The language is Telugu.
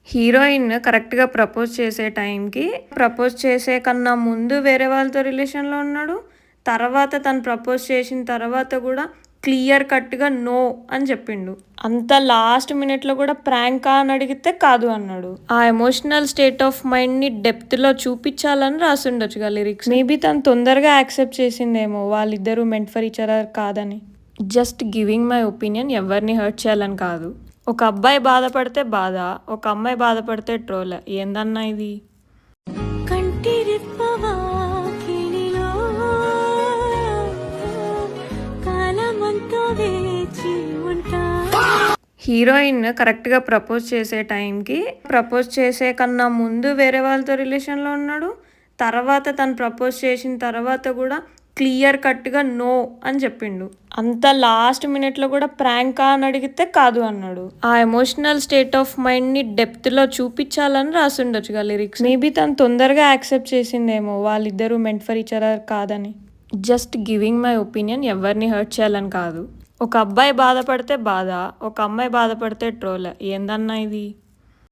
హీరోయిన్ కరెక్ట్‌గా ప్రపోజ్ చేసే టైంకి, ప్రపోజ్ చేసే కన్నా ముందు వేరే వాళ్ళతో రిలేషన్‌లో ఉన్నాడు. తర్వాత తను ప్రపోజ్ చేసిన తర్వాత గూడా క్లియర్ కట్‌గా నో అని చెప్పిండు. అంత లాస్ట్ మినిట్‌లో కూడా ప్రాంకా అని అడిగితే కాదు అన్నాడు. ఆ ఎమోషనల్ స్టేట్ ఆఫ్ మైండ్‌ని డెప్త్‌లో చూపించాలని రాసుండొచ్చుగా లిరిక్స్. మేబీ తను తొందరగా యాక్సెప్ట్ చేసిందేమో వాళ్ళిద్దరూ మెంట్ ఫర్ ఈచ్ అదర్ కాదని. జస్ట్ గివింగ్ మై ఒపీనియన్, ఎవరిని హర్ట్ చేయాలని కాదు. ఒక అబ్బాయి బాధపడితే బాధ, ఒక అమ్మాయి బాధపడితే ట్రోల్. ఏందన్నా ఇది? కంటి రెప్పవా కిలిలో కాలమంతా వేచి ఉంటా. హీరోయిన్ కరెక్ట్‌గా ప్రపోజ్ చేసే టైంకి, ప్రపోజ్ చేసే కన్నా ముందు వేరే వాళ్ళతో రిలేషన్‌లో ఉన్నాడు. తర్వాత తను ప్రపోజ్ చేసిన తర్వాత కూడా క్లియర్ కట్‌గా నో అని చెప్పిండు. అంత లాస్ట్ మినిట్‌లో కూడా ప్రాంకా అని అడిగితే కాదు అన్నాడు. ఆ ఎమోషనల్ స్టేట్ ఆఫ్ మైండ్‌ని డెప్త్‌లో చూపించాలని రాసుండొచ్చుగా లిరిక్స్. మేబీ తను తొందరగా యాక్సెప్ట్ చేసిందేమో వాళ్ళిద్దరూ మెంట్ ఫర్ ఈచ్ అదర్ కాదని. జస్ట్ గివింగ్ మై ఒపీనియన్, ఎవరిని హర్ట్ చేయాలని కాదు. ఒక అబ్బాయి బాధపడితే బాధ, ఒక అమ్మాయి బాధపడితే ట్రోల్. ఏందన్నా ఇది?